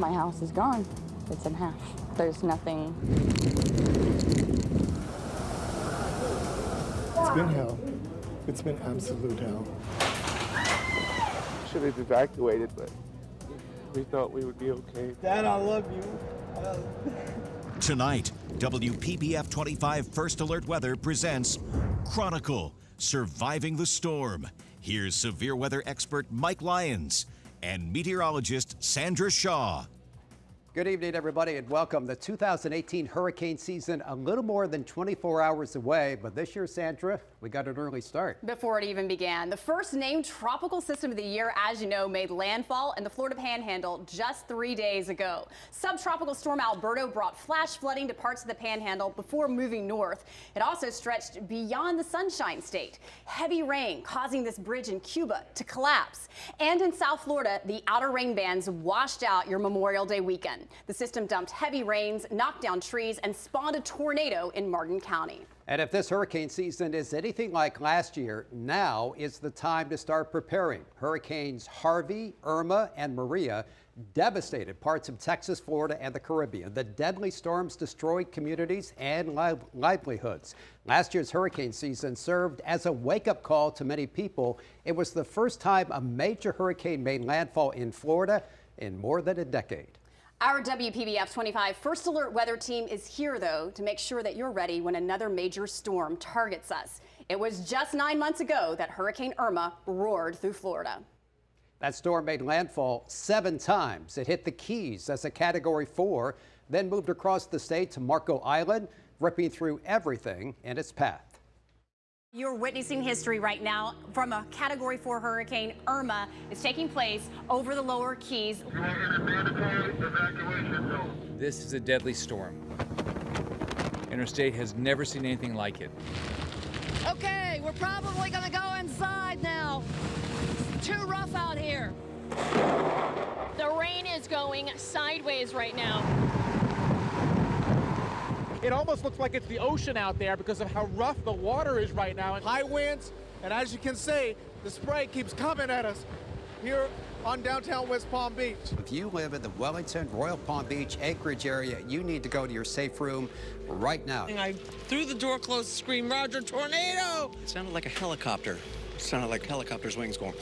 My house is gone. It's in half. There's nothing. It's been hell. It's been absolute hell. Should have evacuated, but we thought we would be okay. Dad, I love you. Tonight, WPBF 25 First Alert Weather presents Chronicle, Surviving the Storm. Here's severe weather expert Mike Lyons and meteorologist Sandra Shaw. Good evening, everybody, and welcome. The 2018 hurricane season a little more than 24 hours away, but this year, Sandra, we got an early start. Before it even began, the first named tropical system of the year, as you know, made landfall in the Florida Panhandle just 3 days ago. Subtropical storm Alberto brought flash flooding to parts of the Panhandle before moving north. It also stretched beyond the Sunshine State. Heavy rain causing this bridge in Cuba to collapse. And in South Florida, the outer rain bands washed out your Memorial Day weekend. The system dumped heavy rains, knocked down trees, and spawned a tornado in Martin County. And if this hurricane season is anything like last year, now is the time to start preparing. Hurricanes Harvey, Irma, and Maria devastated parts of Texas, Florida, and the Caribbean. The deadly storms destroyed communities and livelihoods. Last year's hurricane season served as a wake-up call to many people. It was the first time a major hurricane made landfall in Florida in more than a decade. Our WPBF 25 First Alert Weather Team is here, though, to make sure that you're ready when another major storm targets us. It was just 9 months ago that Hurricane Irma roared through Florida. That storm made landfall 7 times. It hit the Keys as a Category 4, then moved across the state to Marco Island, ripping through everything in its path. You're witnessing history right now from a Category 4 hurricane. Irma is taking place over the lower Keys. This is a deadly storm. Interstate has never seen anything like it. Okay, we're probably gonna go inside now. It's too rough out here. The rain is going sideways right now. It almost looks like it's the ocean out there because of how rough the water is right now. And high winds, and as you can see, the spray keeps coming at us here on downtown West Palm Beach. If you live in the Wellington, Royal Palm Beach, Anchorage area, you need to go to your safe room right now. I threw the door closed, screamed, "Roger, tornado!" It sounded like a helicopter. It sounded like helicopter's wings going.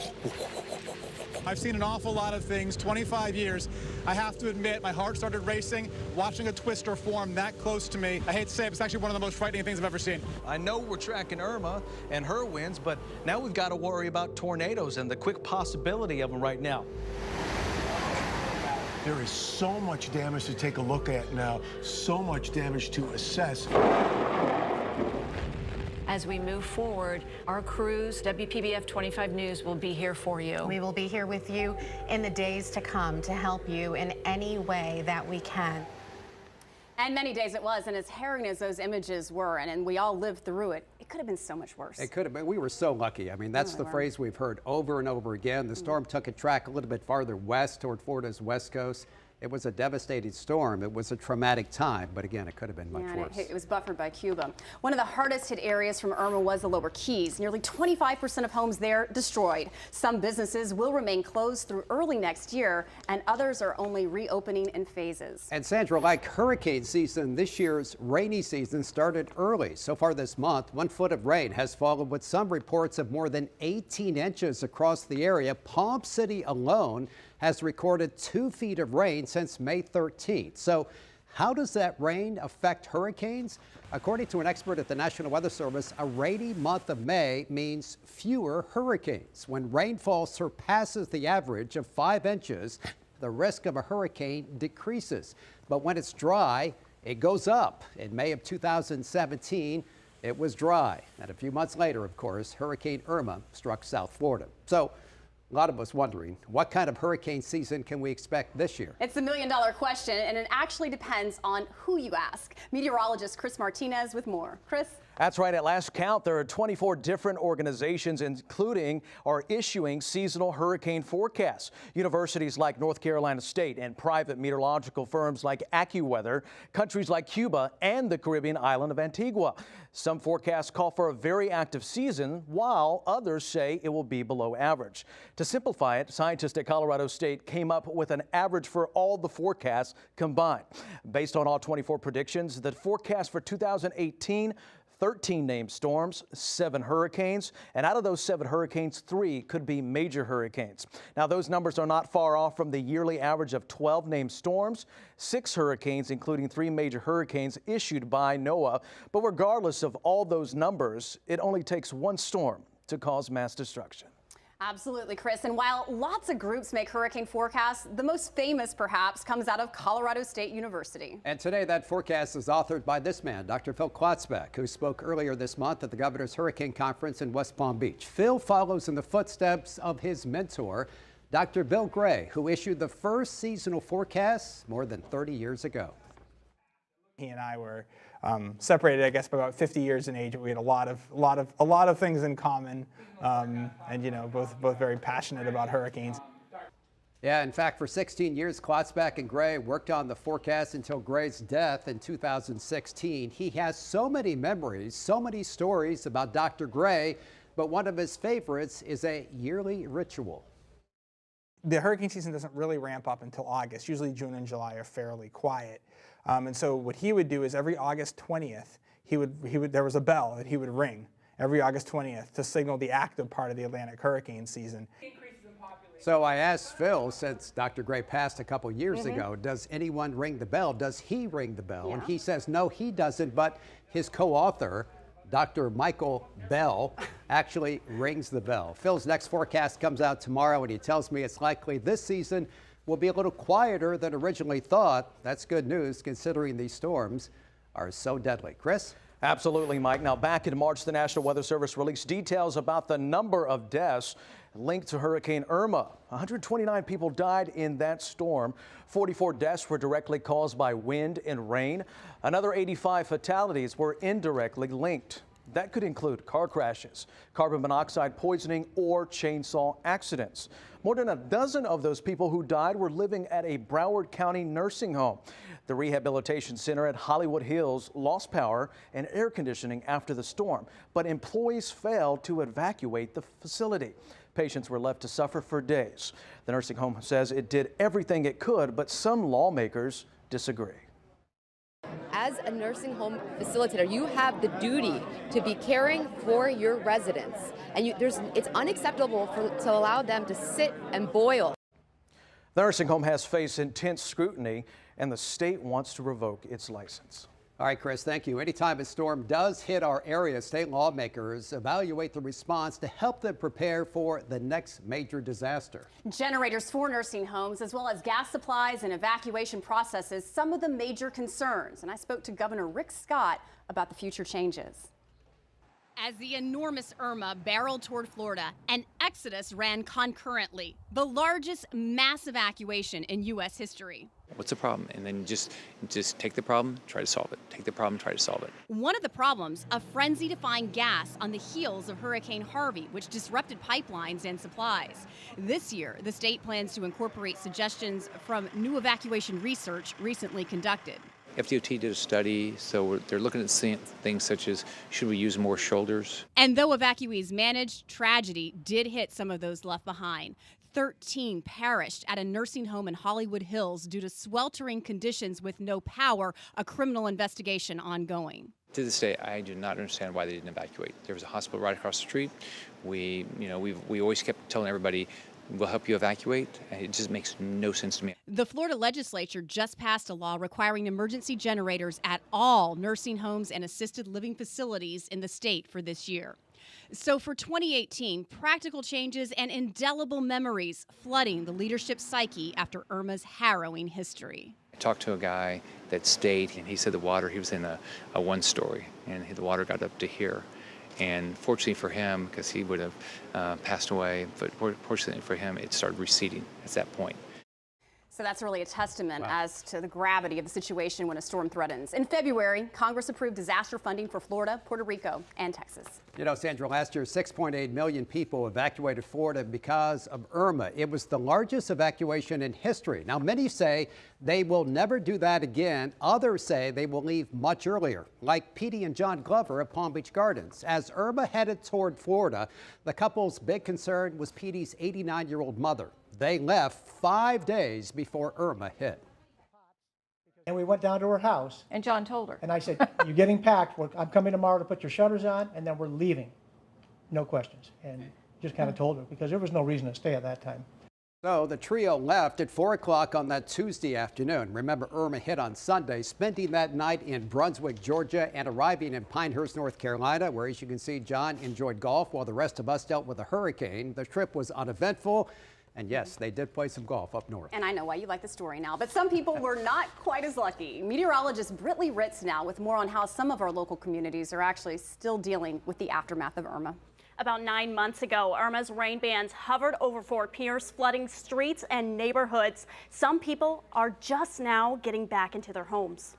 I've seen an awful lot of things, 25 years. I have to admit, my heart started racing watching a twister form that close to me. I hate to say it, it's actually one of the most frightening things I've ever seen. I know we're tracking Irma and her winds, but now we've got to worry about tornadoes and the quick possibility of them right now. There is so much damage to take a look at now, so much damage to assess. As we move forward, our crews, WPBF 25 News, will be here for you. We will be here with you in the days to come to help you in any way that we can. And many days it was, and as harrowing as those images were, and we all lived through it, it could have been so much worse. It could have been. We were so lucky. I mean, that's the phrase we've heard over and over again. The storm took a track a little bit farther west toward Florida's west coast. It was a devastating storm. It was a traumatic time, but again, it could have been much worse. It was buffered by Cuba. One of the hardest hit areas from Irma was the lower Keys. Nearly 25% of homes there destroyed. Some businesses will remain closed through early next year, and others are only reopening in phases. And Sandra, like hurricane season, this year's rainy season started early. So far this month, 1 foot of rain has fallen, with some reports of more than 18 inches across the area. Palm City alone has recorded 2 feet of rain since May 13th. So how does that rain affect hurricanes? According to an expert at the National Weather Service, a rainy month of May means fewer hurricanes. When rainfall surpasses the average of 5 inches, the risk of a hurricane decreases. But when it's dry, it goes up. In May of 2017, it was dry. And a few months later, of course, Hurricane Irma struck South Florida. So a lot of us wondering, what kind of hurricane season can we expect this year? It's the million-dollar question, and it actually depends on who you ask. Meteorologist Chris Martinez with more. Chris? That's right. At last count, there are 24 different organizations, including or issuing seasonal hurricane forecasts. Universities like North Carolina State and private meteorological firms like AccuWeather, countries like Cuba and the Caribbean island of Antigua. Some forecasts call for a very active season, while others say it will be below average. To simplify it, scientists at Colorado State came up with an average for all the forecasts combined. Based on all 24 predictions, the forecast for 2018, 13 named storms, 7 hurricanes, and out of those 7 hurricanes, 3 could be major hurricanes. Now, those numbers are not far off from the yearly average of 12 named storms, 6 hurricanes, including 3 major hurricanes issued by NOAA. But regardless of all those numbers, it only takes one storm to cause mass destruction. Absolutely, Chris. And while lots of groups make hurricane forecasts, the most famous, perhaps, comes out of Colorado State University. And today, that forecast is authored by this man, Dr. Phil Klotzbeck, who spoke earlier this month at the Governor's Hurricane Conference in West Palm Beach. Phil follows in the footsteps of his mentor, Dr. Bill Gray, who issued the first seasonal forecast more than 30 years ago. He and I were separated, I guess, by about 50 years in age. We had a lot of things in common, and you know, both very passionate about hurricanes. Yeah, in fact, for 16 years, Klotzbeck and Gray worked on the forecast until Gray's death in 2016. He has so many memories, so many stories about Dr. Gray, but one of his favorites is a yearly ritual. The hurricane season doesn't really ramp up until August. Usually June and July are fairly quiet. And so what he would do is every August 20th, there was a bell that he would ring every August 20th to signal the active part of the Atlantic hurricane season. So I asked Phil, since Dr. Gray passed a couple years ago, does anyone ring the bell? Does he ring the bell? Yeah. And he says, no, he doesn't, but his co-author, Dr. Michael Bell, actually rings the bell. Phil's next forecast comes out tomorrow, and he tells me it's likely this season will be a little quieter than originally thought. That's good news, considering these storms are so deadly. Chris? Absolutely, Mike. Now, back in March, the National Weather Service released details about the number of deaths linked to Hurricane Irma. 129 people died in that storm. 44 deaths were directly caused by wind and rain. Another 85 fatalities were indirectly linked. That could include car crashes, carbon monoxide poisoning, or chainsaw accidents. More than a dozen of those people who died were living at a Broward County nursing home. The rehabilitation center at Hollywood Hills lost power and air conditioning after the storm, but employees failed to evacuate the facility. Patients were left to suffer for days. The nursing home says it did everything it could, but some lawmakers disagree. As a nursing home facilitator, you have the duty to be caring for your residents, and it's unacceptable to allow them to sit and boil. The nursing home has faced intense scrutiny, and the state wants to revoke its license. All right, Chris, thank you. Anytime a storm does hit our area, state lawmakers evaluate the response to help them prepare for the next major disaster. Generators for nursing homes, as well as gas supplies and evacuation processes, some of the major concerns. And I spoke to Governor Rick Scott about the future changes. As the enormous Irma barreled toward Florida, an exodus ran concurrently, the largest mass evacuation in U.S. history. What's the problem? And then just take the problem, try to solve it. Take the problem, try to solve it. One of the problems, a frenzy to find gas on the heels of Hurricane Harvey, which disrupted pipelines and supplies. This year, the state plans to incorporate suggestions from new evacuation research recently conducted. FDOT did a study, so they're looking at things such as, should we use more shoulders? And though evacuees managed, tragedy did hit some of those left behind. 13 perished at a nursing home in Hollywood Hills due to sweltering conditions with no power, a criminal investigation ongoing. To this day, I do not understand why they didn't evacuate. There was a hospital right across the street. We always kept telling everybody, we'll help you evacuate. It just makes no sense to me. The Florida legislature just passed a law requiring emergency generators at all nursing homes and assisted living facilities in the state for this year. So for 2018, practical changes and indelible memories flooding the leadership's psyche after Irma's harrowing history. I talked to a guy that stayed, and he said the water, he was in a one-story, and the water got up to here. And fortunately for him, because he would have passed away, but fortunately for him, it started receding at that point. So that's really a testament as to the gravity of the situation when a storm threatens. In February, Congress approved disaster funding for Florida, Puerto Rico, and Texas. You know, Sandra, last year 6.8 million people evacuated Florida because of Irma. It was the largest evacuation in history. Now, many say they will never do that again. Others say they will leave much earlier, like Petey and John Glover of Palm Beach Gardens. As Irma headed toward Florida, the couple's big concern was Petey's 89-year-old mother. They left 5 days before Irma hit. And we went down to her house. And John told her. And I said, you're getting packed. I'm coming tomorrow to put your shutters on, and then we're leaving. No questions. And just kind of told her, because there was no reason to stay at that time. So the trio left at 4 o'clock on that Tuesday afternoon. Remember, Irma hit on Sunday, spending that night in Brunswick, Georgia, and arriving in Pinehurst, North Carolina, where, as you can see, John enjoyed golf while the rest of us dealt with a hurricane. The trip was uneventful. And yes, they did play some golf up north. And I know why you like the story now, but some people were not quite as lucky. Meteorologist Britley Ritz now with more on how some of our local communities are actually still dealing with the aftermath of Irma. About 9 months ago, Irma's rain bands hovered over Fort Pierce, flooding streets and neighborhoods. Some people are just now getting back into their homes.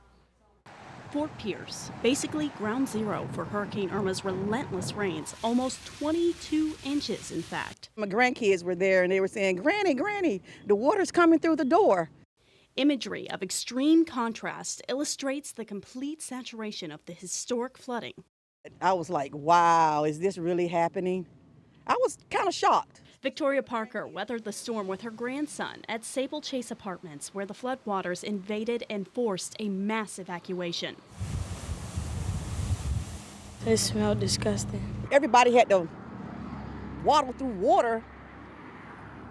Fort Pierce, basically ground zero for Hurricane Irma's relentless rains, almost 22 inches, in fact. My grandkids were there and they were saying, Granny, Granny, the water's coming through the door. Imagery of extreme contrast illustrates the complete saturation of the historic flooding. I was like, wow, is this really happening? I was kind of shocked. Victoria Parker weathered the storm with her grandson at Sable Chase Apartments, where the floodwaters invaded and forced a mass evacuation. It smelled disgusting. Everybody had to waddle through water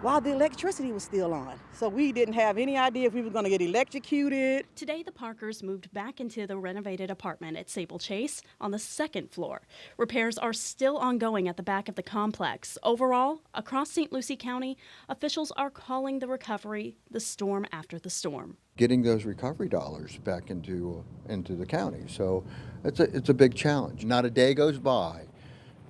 while the electricity was still on. So we didn't have any idea if we were going to get electrocuted. Today, the Parkers moved back into the renovated apartment at Sable Chase on the 2nd floor. Repairs are still ongoing at the back of the complex. Overall, across St. Lucie County, officials are calling the recovery the storm after the storm. Getting those recovery dollars back into the county. So it's a big challenge. Not a day goes by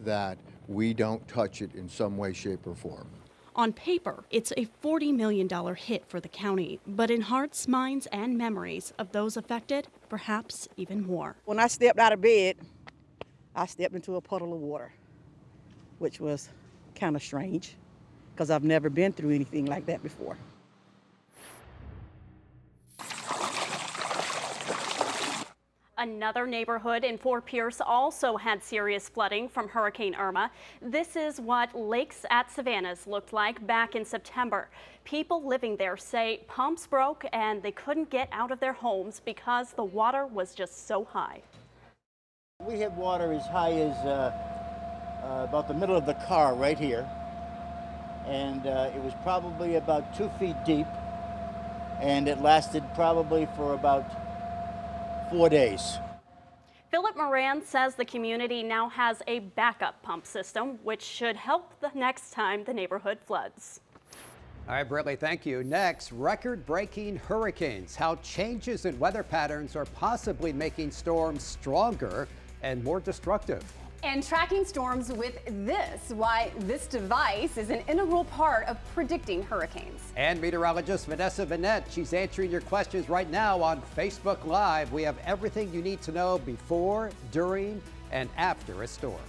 that we don't touch it in some way, shape, or form. On paper, it's a $40 million hit for the county, but in hearts, minds, and memories of those affected, perhaps even more. When I stepped out of bed, I stepped into a puddle of water, which was kind of strange because I've never been through anything like that before. Another neighborhood in Fort Pierce also had serious flooding from Hurricane Irma. This is what Lakes at Savannah's looked like back in September. People living there say pumps broke and they couldn't get out of their homes because the water was just so high. We had water as high as about the middle of the car right here. And it was probably about 2 feet deep. And it lasted probably for about 4 days. Philip Moran says the community now has a backup pump system, which should help the next time the neighborhood floods. All right, Britley, thank you. Next, record-breaking hurricanes. How changes in weather patterns are possibly making storms stronger and more destructive. And tracking storms with why this device is an integral part of predicting hurricanes. And meteorologist Vanessa Vanette, she's answering your questions right now on Facebook Live. We have everything you need to know before, during, and after a storm.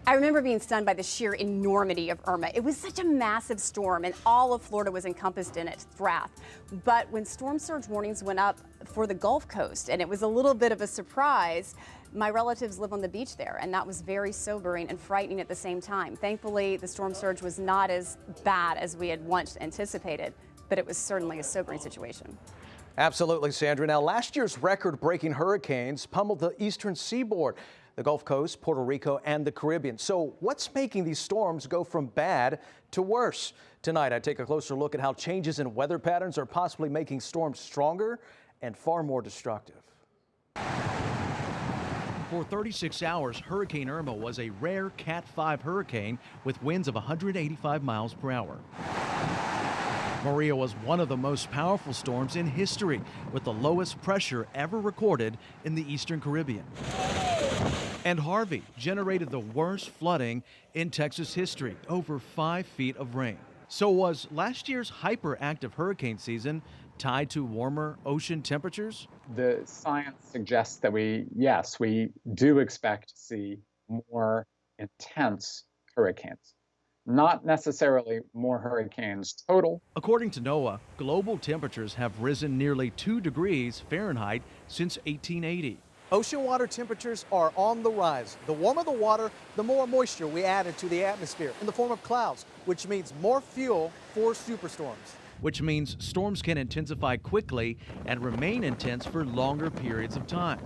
I remember being stunned by the sheer enormity of Irma. It was such a massive storm, and all of Florida was encompassed in its wrath. But when storm surge warnings went up for the Gulf Coast, and it was a little bit of a surprise, my relatives live on the beach there, and that was very sobering and frightening at the same time. Thankfully, the storm surge was not as bad as we had once anticipated, but it was certainly a sobering situation. Absolutely, Sandra. Now, last year's record-breaking hurricanes pummeled the eastern seaboard, the Gulf Coast, Puerto Rico, and the Caribbean. So what's making these storms go from bad to worse? Tonight, I take a closer look at how changes in weather patterns are possibly making storms stronger and far more destructive. For 36 hours, Hurricane Irma was a rare Cat 5 hurricane with winds of 185 miles per hour. Maria was one of the most powerful storms in history, with the lowest pressure ever recorded in the Eastern Caribbean. And Harvey generated the worst flooding in Texas history, over 5 feet of rain. So was last year's hyperactive hurricane season tied to warmer ocean temperatures? The science suggests that we do expect to see more intense hurricanes. Not necessarily more hurricanes total. According to NOAA, global temperatures have risen nearly 2 degrees Fahrenheit since 1880. Ocean water temperatures are on the rise. The warmer the water, the more moisture we add into the atmosphere in the form of clouds, which means more fuel for superstorms. Which means storms can intensify quickly and remain intense for longer periods of time.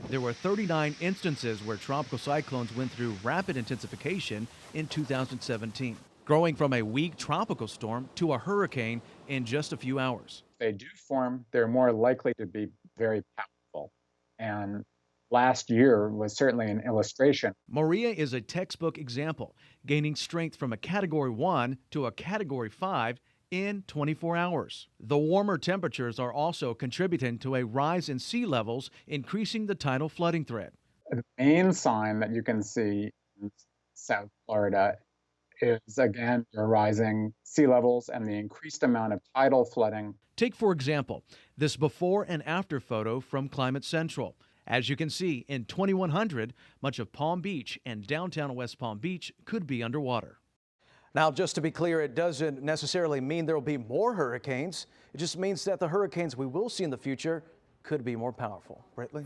There were 39 instances where tropical cyclones went through rapid intensification in 2017, growing from a weak tropical storm to a hurricane in just a few hours. They do form, they're more likely to be very powerful. And last year was certainly an illustration. Maria is a textbook example, gaining strength from a Category 1 to a Category 5 in 24 hours. The warmer temperatures are also contributing to a rise in sea levels, increasing the tidal flooding threat. The main sign that you can see in South Florida is, again, your rising sea levels and the increased amount of tidal flooding. Take, for example, this before and after photo from Climate Central. As you can see, in 2100, much of Palm Beach and downtown West Palm Beach could be underwater. Now, just to be clear, it doesn't necessarily mean there will be more hurricanes. It just means that the hurricanes we will see in the future could be more powerful. Brittany?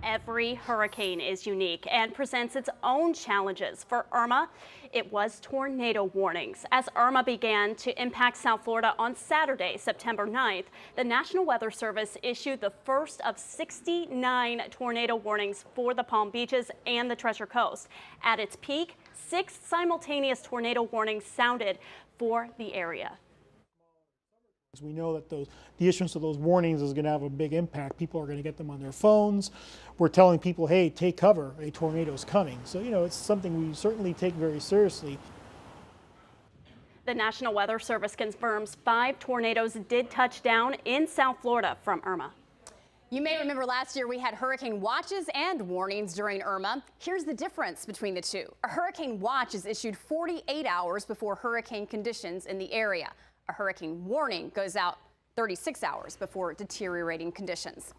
Every hurricane is unique and presents its own challenges. For Irma, it was tornado warnings. As Irma began to impact South Florida on Saturday, September 9th, the National Weather Service issued the first of 69 tornado warnings for the Palm Beaches and the Treasure Coast. At its peak, 6 simultaneous tornado warnings sounded for the area. We know that the issuance of those warnings is going to have a big impact. People are going to get them on their phones. We're telling people, hey, take cover, a tornado's coming. So, it's something we certainly take very seriously. The National Weather Service confirms 5 tornadoes did touch down in South Florida from Irma. You may remember last year we had hurricane watches and warnings during Irma. Here's the difference between the two. A hurricane watch is issued 48 hours before hurricane conditions in the area. A hurricane warning goes out 36 hours before deteriorating conditions.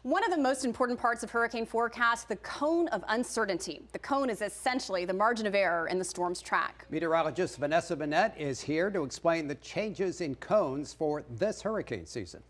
One of the most important parts of hurricane forecast, the cone of uncertainty. The cone is essentially the margin of error in the storm's track. Meteorologist Vanessa Bennett is here to explain the changes in cones for this hurricane season.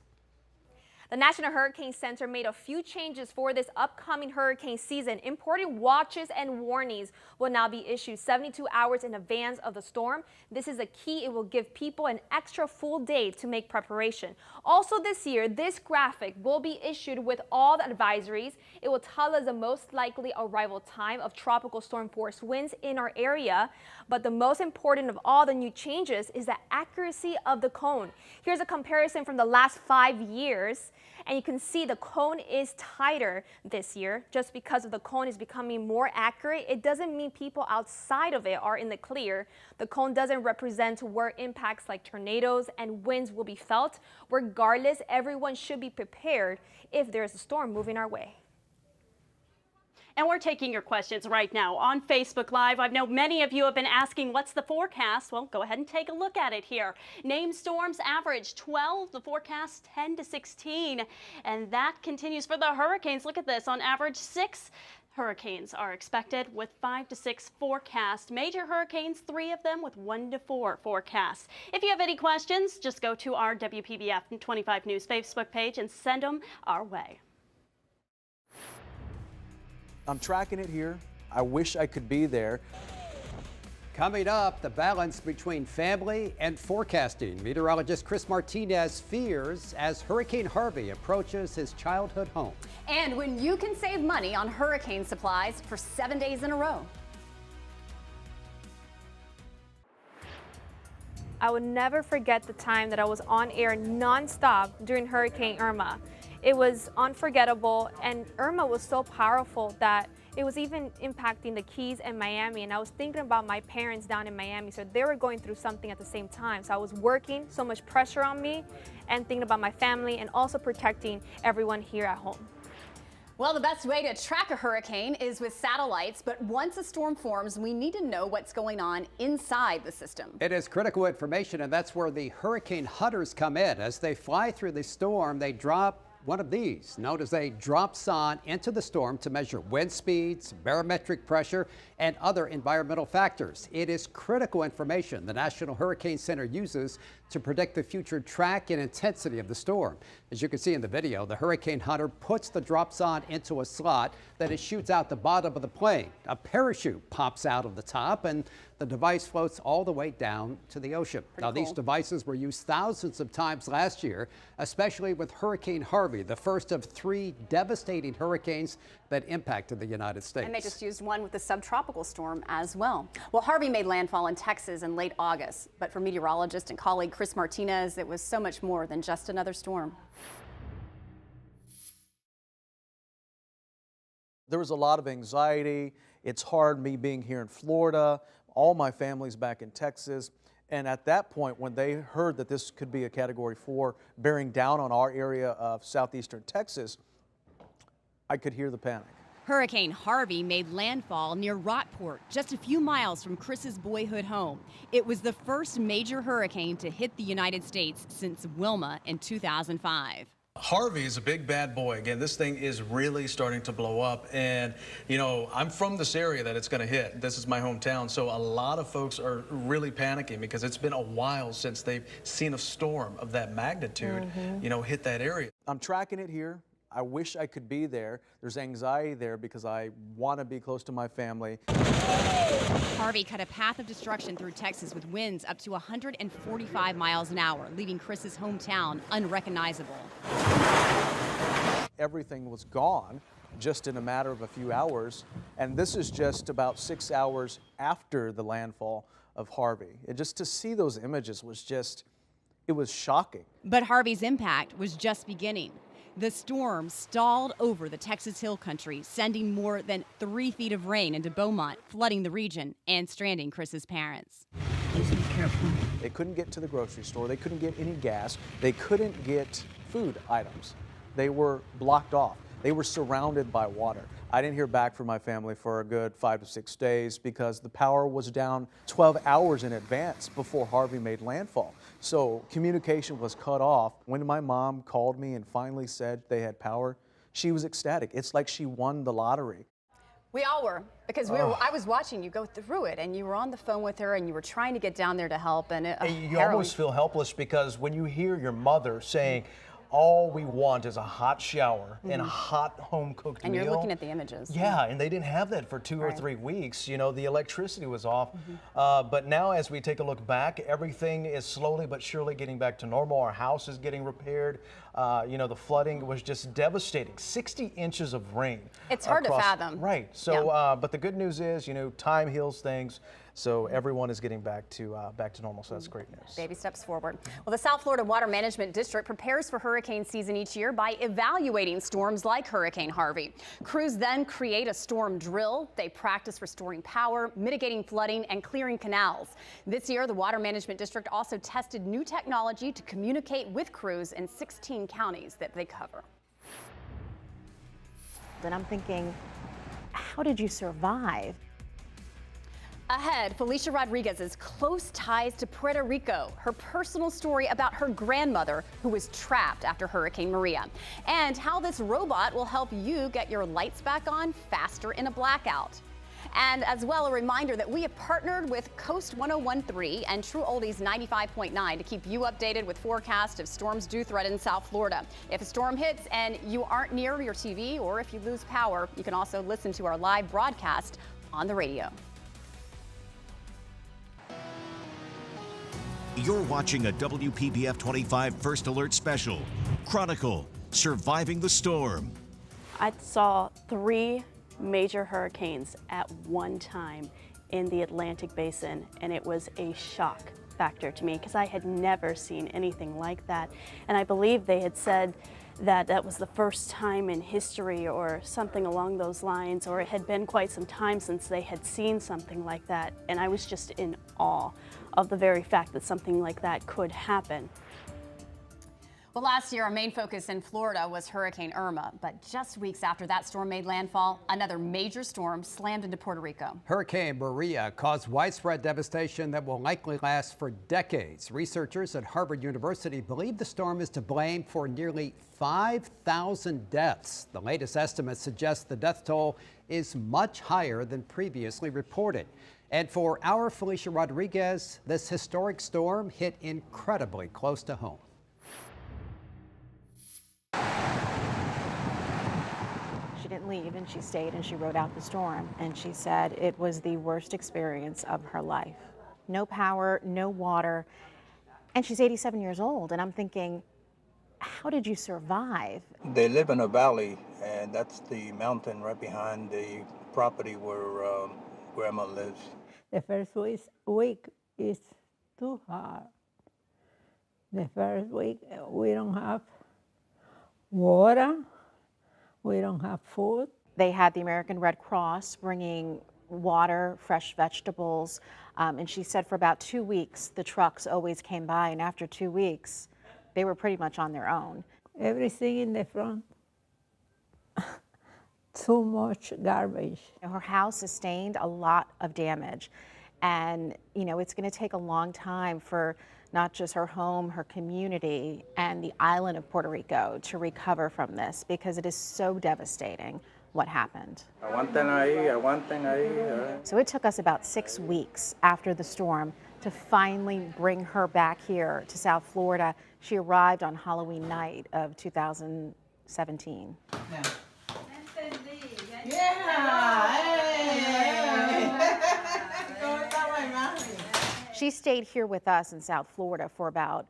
The National Hurricane Center made a few changes for this upcoming hurricane season. Important watches and warnings will now be issued 72 hours in advance of the storm. This is a key. It will give people an extra full day to make preparation. Also this year, this graphic will be issued with all the advisories. It will tell us the most likely arrival time of tropical storm force winds in our area. But the most important of all the new changes is the accuracy of the cone. Here's a comparison from the last 5 years. And you can see the cone is tighter this year. Just because of the cone is becoming more accurate, it doesn't mean people outside of it are in the clear. The cone doesn't represent where impacts like tornadoes and winds will be felt. Regardless, everyone should be prepared if there's a storm moving our way. And we're taking your questions right now on Facebook Live. I know many of you have been asking, what's the forecast? Well, go ahead and take a look at it here. Named storms average 12, the forecast 10 to 16. And that continues for the hurricanes. Look at this, on average 6 hurricanes are expected with 5 to 6 forecast. Major hurricanes, 3 of them with 1 to 4 forecasts. If you have any questions, just go to our WPBF 25 News Facebook page and send them our way. I'm tracking it here. I wish I could be there. Coming up, the balance between family and forecasting. Meteorologist Chris Martinez fears as Hurricane Harvey approaches his childhood home. And when you can save money on hurricane supplies for 7 days in a row. I would never forget the time that I was on air nonstop during Hurricane Irma. It was unforgettable, and Irma was so powerful that it was even impacting the Keys and Miami, and I was thinking about my parents down in Miami, so they were going through something at the same time. So I was working, so much pressure on me, and thinking about my family and also protecting everyone here at home. Well, the best way to track a hurricane is with satellites, but once a storm forms, we need to know what's going on inside the system. It is critical information, and that's where the hurricane hunters come in. As they fly through the storm, they drop one of these, known as a dropson, into the storm to measure wind speeds, barometric pressure, and other environmental factors. It is critical information the National Hurricane Center uses to predict the future track and intensity of the storm. As you can see in the video, the hurricane hunter puts the dropson into a slot that it shoots out the bottom of the plane. A parachute pops out of the top, and the device floats all the way down to the ocean. Now, these devices were used thousands of times last year, especially with Hurricane Harvey, the first of 3 devastating hurricanes that impacted the United States. And they just used one with the subtropical storm as well. Well, Harvey made landfall in Texas in late August, but for meteorologist and colleague Chris Martinez, it was so much more than just another storm. There was a lot of anxiety. It's hard, me being here in Florida, all my family's back in Texas. And at that point, when they heard that this could be a Category 4 bearing down on our area of southeastern Texas, I could hear the panic. Hurricane Harvey made landfall near Rockport, just a few miles from Chris's boyhood home. It was the first major hurricane to hit the United States since Wilma in 2005. Harvey is a big bad boy. Again, this thing is really starting to blow up. And, you know, I'm from this area that it's going to hit. This is my hometown. So a lot of folks are really panicking because it's been a while since they've seen a storm of that magnitude, you know, hit that area. I'm tracking it here. I wish I could be there. There's anxiety there because I want to be close to my family. Harvey cut a path of destruction through Texas with winds up to 145 miles an hour, leaving Chris's hometown unrecognizable. Everything was gone just in a matter of a few hours, and this is just about 6 hours after the landfall of Harvey. And just to see those images was just, it was shocking. But Harvey's impact was just beginning. The storm stalled over the Texas Hill Country, sending more than 3 feet of rain into Beaumont, flooding the region and stranding Chris's parents. Be careful. They couldn't get to the grocery store. They couldn't get any gas. They couldn't get food items. They were blocked off. They were surrounded by water. I didn't hear back from my family for a good 5 to 6 days because the power was down 12 hours in advance before Harvey made landfall. So communication was cut off. When my mom called me and finally said they had power, she was ecstatic. It's like she won the lottery. We all were, because I was watching you go through it, and you were on the phone with her, and you were trying to get down there to help. And you almost feel helpless because when you hear your mother saying, all we want is a hot shower and a hot home-cooked meal. And you're looking at the images. Yeah, and they didn't have that for 2 or 3 weeks. You know, the electricity was off. But now as we take a look back, everything is slowly but surely getting back to normal. Our house is getting repaired. You know, the flooding was just devastating. 60 inches of rain. It's hard to fathom. Right. So, but the good news is, you know, time heals things. So everyone is getting back to normal, so that's great news. Baby steps forward. Well, the South Florida Water Management District prepares for hurricane season each year by evaluating storms like Hurricane Harvey. Crews then create a storm drill. They practice restoring power, mitigating flooding, and clearing canals. This year, the Water Management District also tested new technology to communicate with crews in 16 counties that they cover. And I'm thinking, how did you survive? Ahead, Felicia Rodriguez's close ties to Puerto Rico, her personal story about her grandmother who was trapped after Hurricane Maria, and how this robot will help you get your lights back on faster in a blackout. And as well, a reminder that we have partnered with Coast 101.3 and True Oldies 95.9 to keep you updated with forecasts of storms due threaten South Florida. If a storm hits and you aren't near your TV, or if you lose power, you can also listen to our live broadcast on the radio. You're watching a WPBF 25 First Alert Special, Chronicle, Surviving the Storm. I saw 3 major hurricanes at one time in the Atlantic Basin, and it was a shock factor to me because I had never seen anything like that. And I believe they had said that that was the first time in history or something along those lines, or it had been quite some time since they had seen something like that. And I was just in awe of the very fact that something like that could happen. Well, last year, our main focus in Florida was Hurricane Irma, but just weeks after that storm made landfall, another major storm slammed into Puerto Rico. Hurricane Maria caused widespread devastation that will likely last for decades. Researchers at Harvard University believe the storm is to blame for nearly 5,000 deaths. The latest estimates suggest the death toll is much higher than previously reported. And for our Felicia Rodriguez, this historic storm hit incredibly close to home. She didn't leave, and she stayed and she rode out the storm, and she said it was the worst experience of her life. No power, no water, and she's 87 years old, and I'm thinking, how did you survive? They live in a valley, and that's the mountain right behind the property where Grandma lives. The first week is too hard. The first week we don't have water. We don't have food. They had the American Red Cross bringing water, fresh vegetables, and she said for about 2 weeks the trucks always came by, and after 2 weeks they were pretty much on their own. Everything in the front, too much garbage. Her house sustained a lot of damage, and it's going to take a long time for not just her home, her community, and the island of Puerto Rico to recover from this, because it is so devastating what happened. So it took us about 6 weeks after the storm to finally bring her back here to South Florida. She arrived on Halloween night of 2017. She stayed here with us in South Florida for about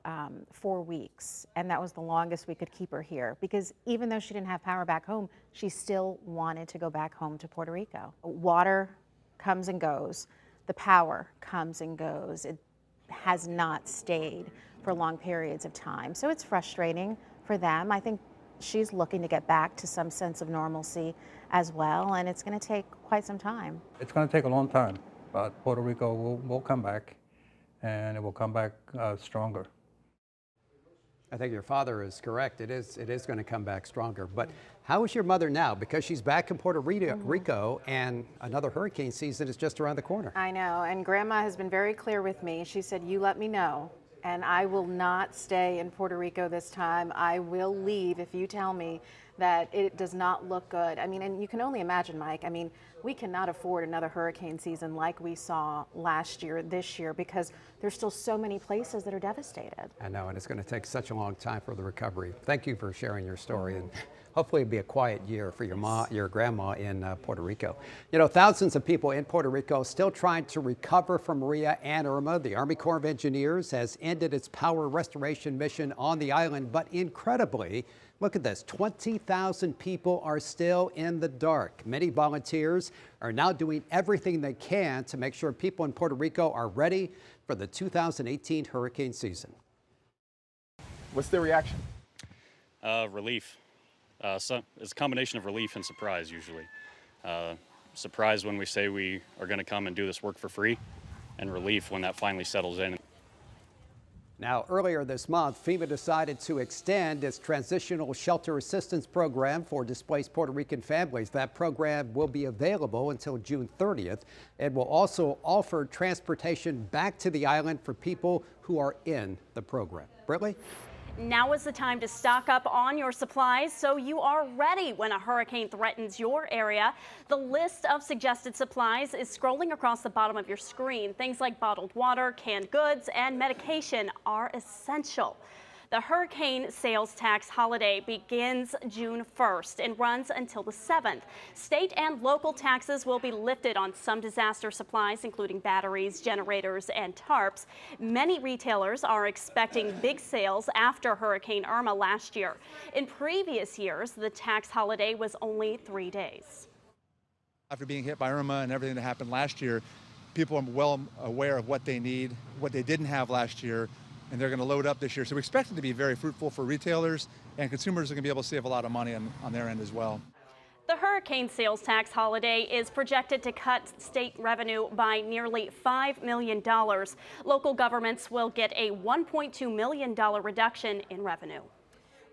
4 weeks, and that was the longest we could keep her here, because even though she didn't have power back home, she still wanted to go back home to Puerto Rico. Water comes and goes. The power comes and goes. It has not stayed for long periods of time, so it's frustrating for them. I think she's looking to get back to some sense of normalcy as well, and it's going to take quite some time. It's going to take a long time, but Puerto Rico will come back, and it will come back stronger. I think your father is correct. It is going to come back stronger. But how is your mother now? Because she's back in Puerto Rico, and another hurricane season is just around the corner. I know, and Grandma has been very clear with me. She said, you let me know, and I will not stay in Puerto Rico this time. I will leave if you tell me that it does not look good. I mean, and you can only imagine, Mike, I mean, we cannot afford another hurricane season like we saw last year, this year, because there's still so many places that are devastated. I know, and it's going to take such a long time for the recovery. Thank you for sharing your story, and hopefully it'll be a quiet year for your grandma in Puerto Rico. You know, thousands of people in Puerto Rico still trying to recover from Maria and Irma. The Army Corps of Engineers has ended its power restoration mission on the island, but incredibly, look at this, 20,000 people are still in the dark. Many volunteers are now doing everything they can to make sure people in Puerto Rico are ready for the 2018 hurricane season. What's the reaction? Relief. It's a combination of relief and surprise usually. Surprise when we say we are going to come and do this work for free, and relief when that finally settles in. Now, earlier this month, FEMA decided to extend its Transitional Shelter Assistance Program for displaced Puerto Rican families. That program will be available until June 30th. It will also offer transportation back to the island for people who are in the program. Britley? Now is the time to stock up on your supplies so you are ready when a hurricane threatens your area. The list of suggested supplies is scrolling across the bottom of your screen. Things like bottled water, canned goods, and medication are essential. The hurricane sales tax holiday begins June 1st and runs until the 7th. State and local taxes will be lifted on some disaster supplies, including batteries, generators, and tarps. Many retailers are expecting big sales after Hurricane Irma last year. In previous years, the tax holiday was only 3 days. After being hit by Irma and everything that happened last year, people are well aware of what they need, what they didn't have last year, and they're going to load up this year. So we expect it to be very fruitful for retailers, and consumers are going to be able to save a lot of money on their end as well. The hurricane sales tax holiday is projected to cut state revenue by nearly $5 million. Local governments will get a $1.2 million reduction in revenue.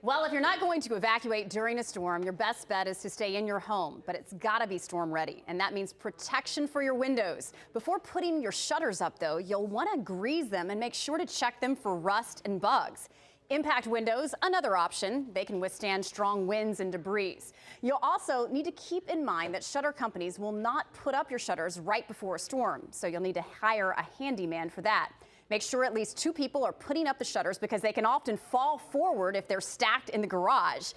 Well, if you're not going to evacuate during a storm, your best bet is to stay in your home, but it's got to be storm ready, and that means protection for your windows. Before putting your shutters up, though, you'll want to grease them and make sure to check them for rust and bugs. Impact windows, another option. They can withstand strong winds and debris. You'll also need to keep in mind that shutter companies will not put up your shutters right before a storm, so you'll need to hire a handyman for that. Make sure at least 2 people are putting up the shutters because they can often fall forward if they're stacked in the garage.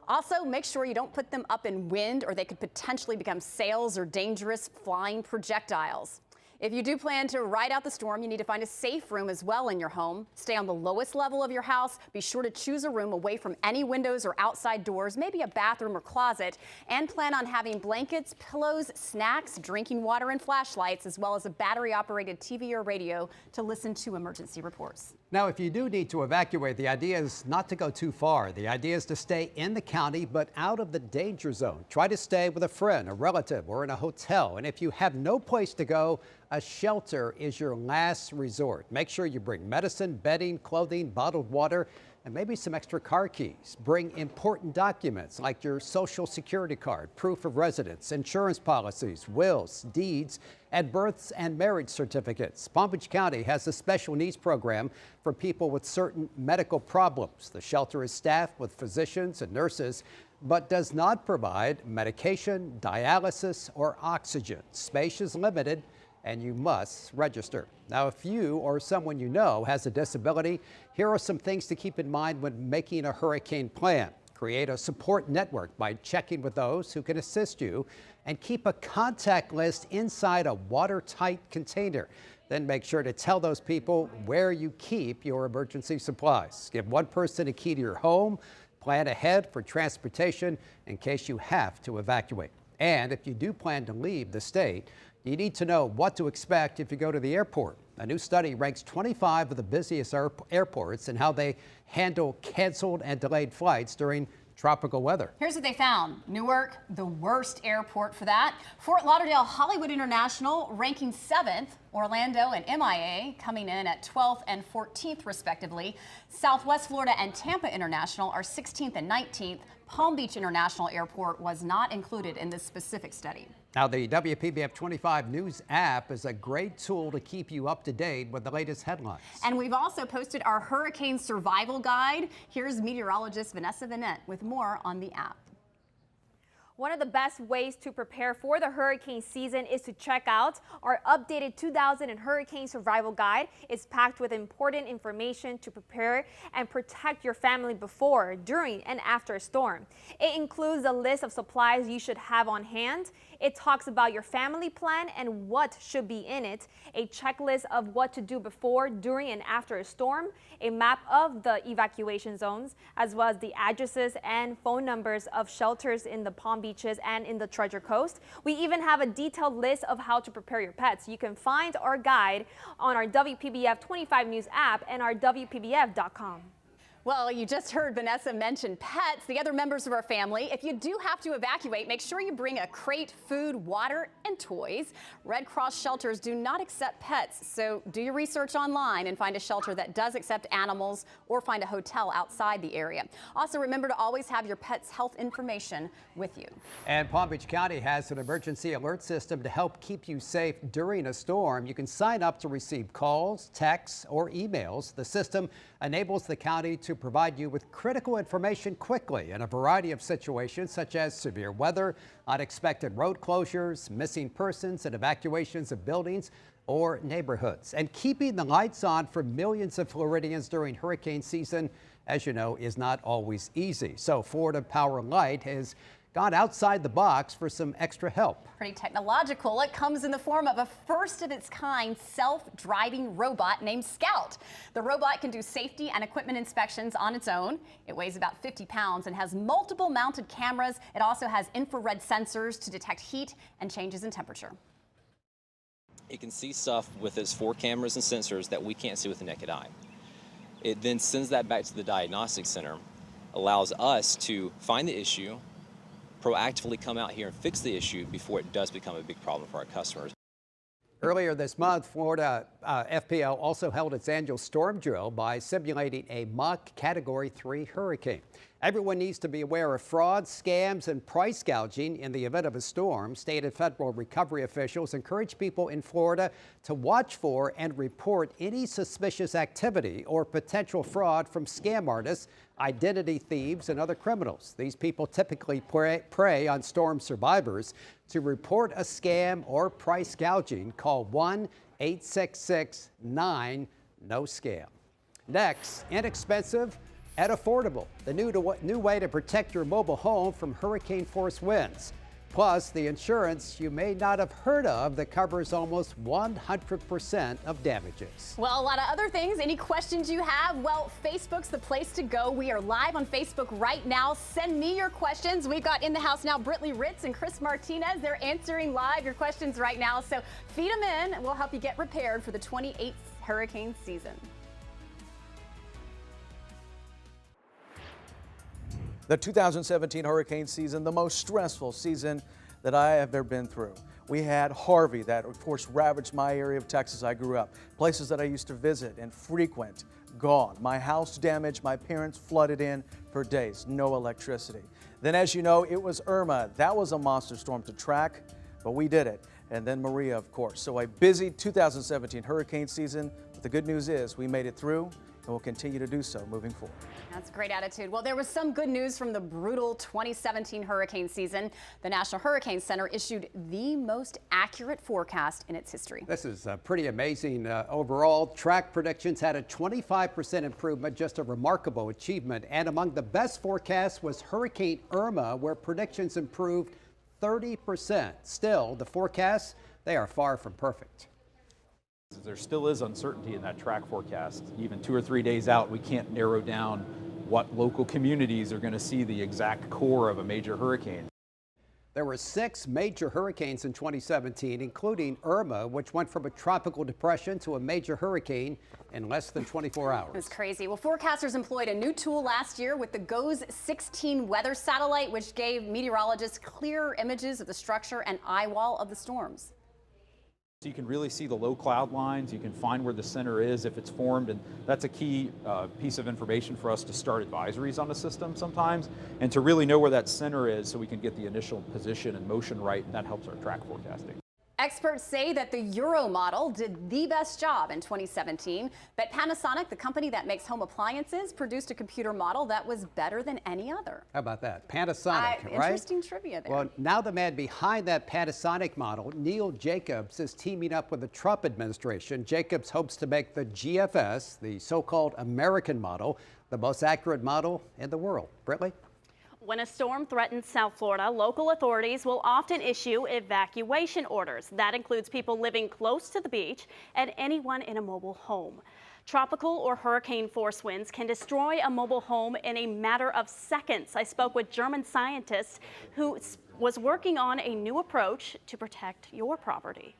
Also, make sure you don't put them up in wind or they could potentially become sails or dangerous flying projectiles. If you do plan to ride out the storm, you need to find a safe room as well in your home. Stay on the lowest level of your house. Be sure to choose a room away from any windows or outside doors, maybe a bathroom or closet, and plan on having blankets, pillows, snacks, drinking water, and flashlights, as well as a battery-operated TV or radio to listen to emergency reports. Now, if you do need to evacuate, the idea is not to go too far. The idea is to stay in the county, but out of the danger zone. Try to stay with a friend, a relative, or in a hotel. And if you have no place to go, a shelter is your last resort. Make sure you bring medicine, bedding, clothing, bottled water, and maybe some extra car keys. Bring important documents like your social security card, proof of residence, insurance policies, wills, deeds, and births and marriage certificates. Palm Beach County has a special needs program for people with certain medical problems. The shelter is staffed with physicians and nurses, but does not provide medication, dialysis, or oxygen. Space is limited, and you must register. Now, if you or someone you know has a disability, here are some things to keep in mind when making a hurricane plan. Create a support network by checking with those who can assist you, and keep a contact list inside a watertight container. Then make sure to tell those people where you keep your emergency supplies. Give one person a key to your home. Plan ahead for transportation in case you have to evacuate. And if you do plan to leave the state, you need to know what to expect if you go to the airport. A new study ranks 25 of the busiest airports and how they handle canceled and delayed flights during tropical weather. Here's what they found. Newark, the worst airport for that. Fort Lauderdale, Hollywood International ranking 7th. Orlando and MIA coming in at 12th and 14th respectively. Southwest Florida and Tampa International are 16th and 19th. Palm Beach International Airport was not included in this specific study. Now, the WPBF 25 News app is a great tool to keep you up to date with the latest headlines. And we've also posted our hurricane survival guide. Here's meteorologist Vanessa Vanette with more on the app. One of the best ways to prepare for the hurricane season is to check out our updated 2000 Hurricane Survival Guide. It's packed with important information to prepare and protect your family before, during, and after a storm. It includes a list of supplies you should have on hand. It talks about your family plan and what should be in it, a checklist of what to do before, during, and after a storm, a map of the evacuation zones, as well as the addresses and phone numbers of shelters in the Palm Beaches and in the Treasure Coast. We even have a detailed list of how to prepare your pets. You can find our guide on our WPBF 25 News app and our WPBF.com. Well, you just heard Vanessa mention pets, the other members of our family. If you do have to evacuate, make sure you bring a crate, food, water, and toys. Red Cross shelters do not accept pets, so do your research online and find a shelter that does accept animals, or find a hotel outside the area. Also, remember to always have your pet's health information with you. And Palm Beach County has an emergency alert system to help keep you safe during a storm. You can sign up to receive calls, texts, or emails. The system enables the county to provide you with critical information quickly in a variety of situations, such as severe weather, unexpected road closures, missing persons, and evacuations of buildings or neighborhoods. And keeping the lights on for millions of Floridians during hurricane season, as you know, is not always easy. So Florida Power Light has gone outside the box for some extra help. Pretty technological. It comes in the form of a first-of-its-kind self-driving robot named Scout. The robot can do safety and equipment inspections on its own. It weighs about 50 pounds and has multiple mounted cameras. It also has infrared sensors to detect heat and changes in temperature. It can see stuff with its 4 cameras and sensors that we can't see with the naked eye. It then sends that back to the diagnostic center, allows us to find the issue, proactively come out here and fix the issue before it does become a big problem for our customers. Earlier this month, Florida FPL also held its annual storm drill by simulating a mock Category 3 hurricane. Everyone needs to be aware of fraud, scams, and price gouging in the event of a storm. State and federal recovery officials encourage people in Florida to watch for and report any suspicious activity or potential fraud from scam artists, identity thieves, and other criminals. These people typically prey on storm survivors. To report a scam or price gouging, call 1-866-9-NO-SCAM. Next, inexpensive and affordable, the new way to protect your mobile home from hurricane-force winds. Plus, the insurance you may not have heard of that covers almost 100% of damages. Well, a lot of other things. Any questions you have? Well, Facebook's the place to go. We are live on Facebook right now. Send me your questions. We've got in the house now Britley Ritz and Chris Martinez. They're answering live your questions right now. So feed them in and we'll help you get prepared for the 28th hurricane season. The 2017 hurricane season, the most stressful season that I have ever been through. We had Harvey that, of course, ravaged my area of Texas I grew up. Places that I used to visit and frequent, gone. My house damaged, my parents flooded in for days, no electricity. Then, as you know, it was Irma. That was a monster storm to track, but we did it. And then Maria, of course. So a busy 2017 hurricane season, but the good news is we made it through and will continue to do so moving forward. That's a great attitude. Well, there was some good news from the brutal 2017 hurricane season. The National Hurricane Center issued the most accurate forecast in its history. This is pretty amazing overall. Track predictions had a 25% improvement, just a remarkable achievement. And among the best forecasts was Hurricane Irma, where predictions improved 30%. Still, the forecasts, they are far from perfect. There still is uncertainty in that track forecast. Even 2 or 3 days out, we can't narrow down what local communities are going to see the exact core of a major hurricane. There were 6 major hurricanes in 2017, including Irma, which went from a tropical depression to a major hurricane in less than 24 hours. It was crazy. Well, forecasters employed a new tool last year with the GOES 16 weather satellite, which gave meteorologists clearer images of the structure and eye wall of the storms. So you can really see the low cloud lines, you can find where the center is if it's formed, and that's a key piece of information for us to start advisories on the system sometimes, and to really know where that center is so we can get the initial position and motion right, and that helps our track forecasting. Experts say that the Euro model did the best job in 2017, but Panasonic, the company that makes home appliances, produced a computer model that was better than any other. How about that? Panasonic, right? Interesting trivia there. Well, now the man behind that Panasonic model, Neil Jacobs, is teaming up with the Trump administration. Jacobs hopes to make the GFS, the so-called American model, the most accurate model in the world. Britley? When a storm threatens South Florida, local authorities will often issue evacuation orders. That includes people living close to the beach and anyone in a mobile home. Tropical or hurricane force winds can destroy a mobile home in a matter of seconds. I spoke with German scientists who was working on a new approach to protect your property.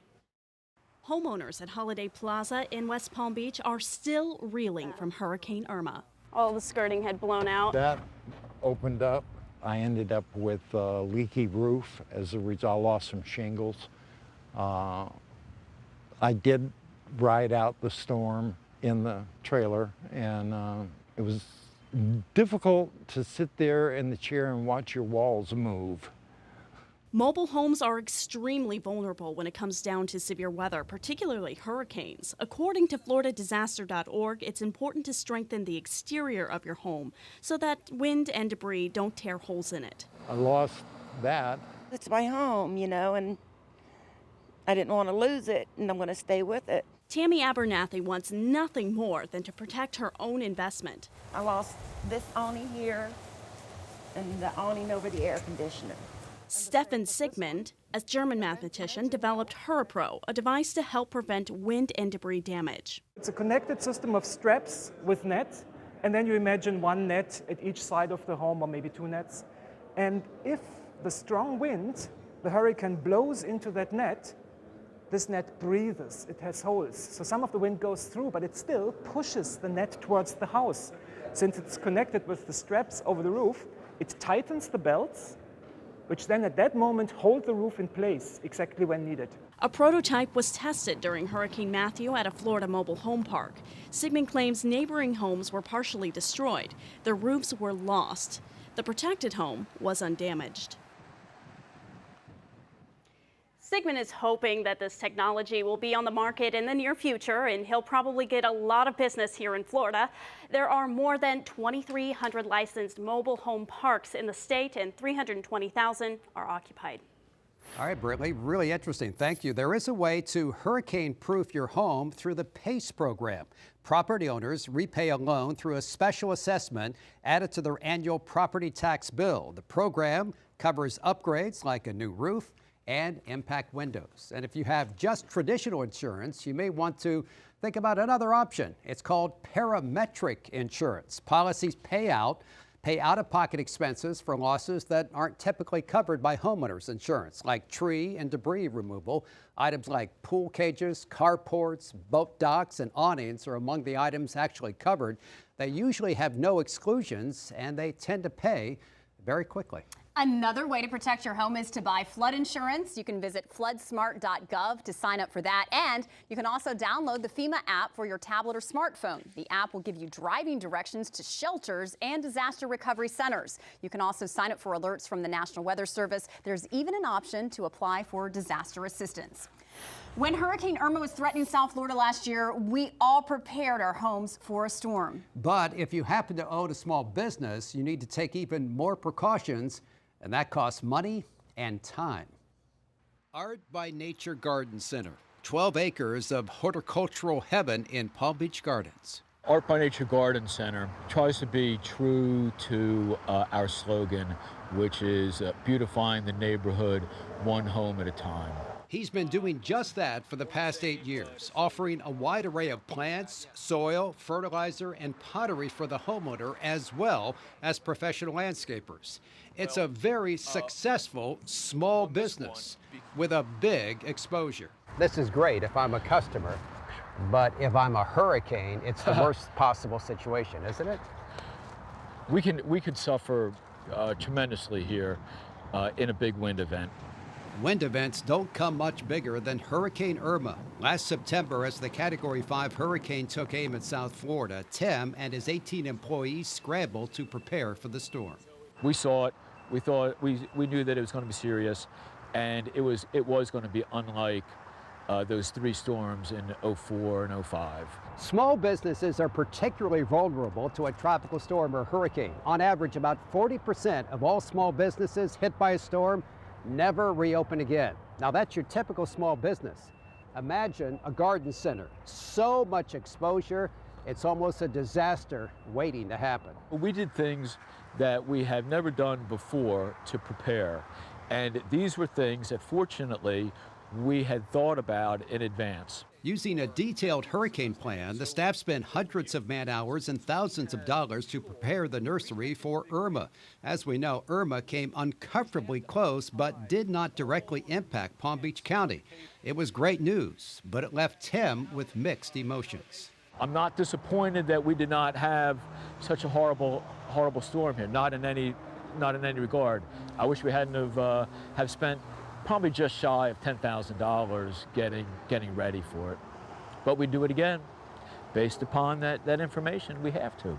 Homeowners at Holiday Plaza in West Palm Beach are still reeling from Hurricane Irma. All the skirting had blown out. That opened up. I ended up with a leaky roof. As a result, I lost some shingles. I did ride out the storm in the trailer, and it was difficult to sit there in the chair and watch your walls move. Mobile homes are extremely vulnerable when it comes down to severe weather, particularly hurricanes. According to FloridaDisaster.org, it's important to strengthen the exterior of your home so that wind and debris don't tear holes in it. I lost that. It's my home, you know, and I didn't want to lose it, and I'm going to stay with it. Tammy Abernathy wants nothing more than to protect her own investment. I lost this awning here and the awning over the air conditioner. Stefan Sigmund, a German mathematician, developed HurPro, a device to help prevent wind and debris damage. It's a connected system of straps with nets, and then you imagine one net at each side of the home, or maybe 2 nets. And if the strong wind, the hurricane, blows into that net, this net breathes, it has holes. So some of the wind goes through, but it still pushes the net towards the house. Since it's connected with the straps over the roof, it tightens the belts, which then at that moment hold the roof in place exactly when needed. A prototype was tested during Hurricane Matthew at a Florida mobile home park. Sigmund claims neighboring homes were partially destroyed. Their roofs were lost. The protected home was undamaged. Sigmund is hoping that this technology will be on the market in the near future, and he'll probably get a lot of business here in Florida. There are more than 2,300 licensed mobile home parks in the state, and 320,000 are occupied. All right, Brittany, really interesting. Thank you. There is a way to hurricane-proof your home through the PACE program. Property owners repay a loan through a special assessment added to their annual property tax bill. The program covers upgrades like a new roof and impact windows. And if you have just traditional insurance, you may want to think about another option. It's called parametric insurance. Policies pay out-of-pocket expenses for losses that aren't typically covered by homeowners insurance, like tree and debris removal. Items like pool cages, carports, boat docks, and awnings are among the items actually covered. They usually have no exclusions, and they tend to pay very quickly. Another way to protect your home is to buy flood insurance. You can visit floodsmart.gov to sign up for that. And you can also download the FEMA app for your tablet or smartphone. The app will give you driving directions to shelters and disaster recovery centers. You can also sign up for alerts from the National Weather Service. There's even an option to apply for disaster assistance. When Hurricane Irma was threatening South Florida last year, we all prepared our homes for a storm. But if you happen to own a small business, you need to take even more precautions, and that costs money and time. Art by Nature Garden Center, 12 acres of horticultural heaven in Palm Beach Gardens. Art by Nature Garden Center tries to be true to our slogan, which is beautifying the neighborhood one home at a time. He's been doing just that for the past 8 years, offering a wide array of plants, soil, fertilizer, and pottery for the homeowner, as well as professional landscapers. It's a very successful small business with a big exposure. This is great if I'm a customer, but if I'm a hurricane, it's the worst possible situation, isn't it? We could suffer tremendously here in a big wind event. Wind events don't come much bigger than Hurricane Irma. Last September, as the Category 5 hurricane took aim at South Florida, Tim and his 18 employees scrambled to prepare for the storm. We saw it. We knew that it was going to be serious, and it was going to be unlike those 3 storms in '04 and '05. Small businesses are particularly vulnerable to a tropical storm or hurricane. On average, about 40% of all small businesses hit by a storm never reopen again. Now that's your typical small business. Imagine a garden center. So much exposure, it's almost a disaster waiting to happen. We did things that we have never done before to prepare. And these were things that fortunately we had thought about in advance. Using a detailed hurricane plan, the staff spent hundreds of man-hours and thousands of dollars to prepare the nursery for Irma. As we know, Irma came uncomfortably close but did not directly impact Palm Beach County. It was great news, but it left Tim with mixed emotions. I'm not disappointed that we did not have such a horrible storm here, not in any regard. I wish we hadn't have spent probably just shy of $10,000 getting ready for it. But we do it again. Based upon that information, we have to.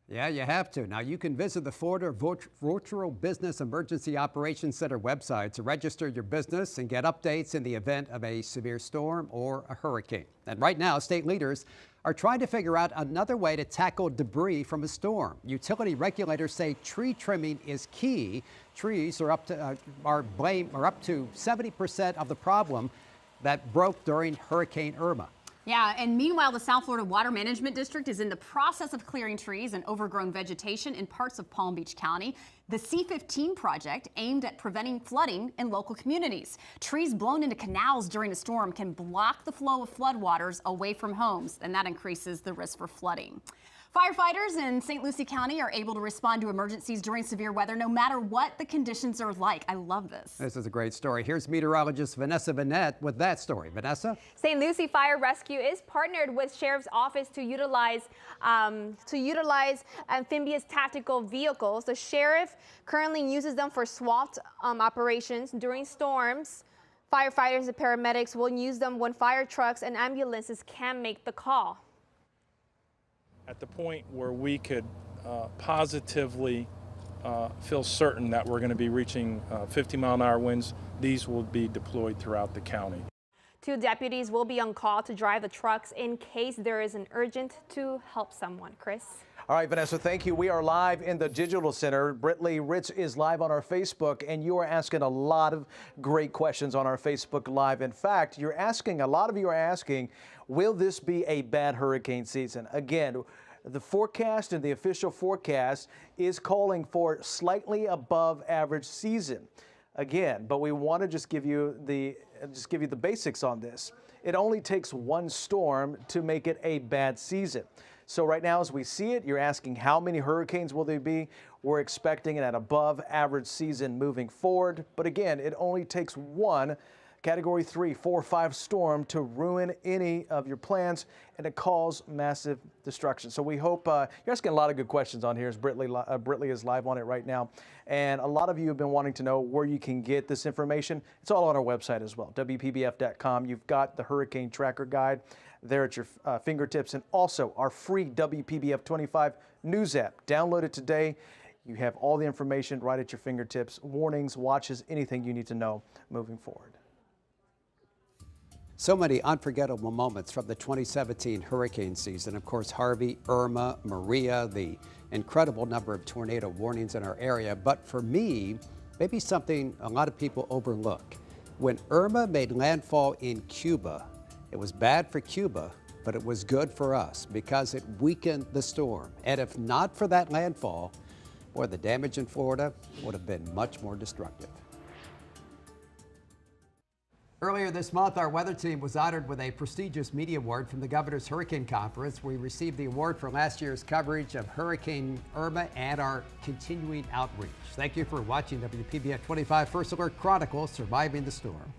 Yeah, you have to. Now, you can visit the Florida Virtual Business Emergency Operations Center website to register your business and get updates in the event of a severe storm or a hurricane. And right now, state leaders are trying to figure out another way to tackle debris from a storm. Utility regulators say tree trimming is key. Trees are up to 70% of the problem that broke during Hurricane Irma. Yeah, and meanwhile, the South Florida Water Management District is in the process of clearing trees and overgrown vegetation in parts of Palm Beach County. The C-15 project aimed at preventing flooding in local communities. Trees blown into canals during a storm can block the flow of floodwaters away from homes, and that increases the risk for flooding. Firefighters in St. Lucie County are able to respond to emergencies during severe weather no matter what the conditions are like. I love this. This is a great story. Here's meteorologist Vanessa Vanette with that story. Vanessa? St. Lucie Fire Rescue is partnered with Sheriff's Office to utilize amphibious tactical vehicles. The sheriff currently uses them for SWAT operations during storms. Firefighters and paramedics will use them when fire trucks and ambulances can make the call. At the point where we could positively feel certain that we're going to be reaching 50-mile-an-hour winds, these will be deployed throughout the county. 2 deputies will be on call to drive the trucks in case there is an urgent to help someone. Chris? All right, Vanessa, thank you. We are live in the Digital Center. Britley Ritz is live on our Facebook, and you are asking a lot of great questions on our Facebook Live. In fact, a lot of you are asking, will this be a bad hurricane season? Again, the forecast and the official forecast is calling for slightly above average season. Again, but we want to just give you the basics on this. It only takes one storm to make it a bad season. So right now, as we see it, you're asking how many hurricanes will there be? We're expecting an above average season moving forward. But again, it only takes one Category 3, 4, 5 storm to ruin any of your plans and to cause massive destruction. So we hope you're asking a lot of good questions on here as Britley is live on it right now. And a lot of you have been wanting to know where you can get this information. It's all on our website as well, WPBF.com. You've got the Hurricane Tracker Guide there at your fingertips, and also our free WPBF 25 news app. Download it today. You have all the information right at your fingertips, warnings, watches, anything you need to know moving forward. So many unforgettable moments from the 2017 hurricane season. Of course, Harvey, Irma, Maria, the incredible number of tornado warnings in our area. But for me, maybe something a lot of people overlook. When Irma made landfall in Cuba, it was bad for Cuba, but it was good for us because it weakened the storm. And if not for that landfall, boy, the damage in Florida would have been much more destructive. Earlier this month, our weather team was honored with a prestigious media award from the Governor's Hurricane Conference. We received the award for last year's coverage of Hurricane Irma and our continuing outreach. Thank you for watching WPBF 25 First Alert Chronicle, Surviving the Storm.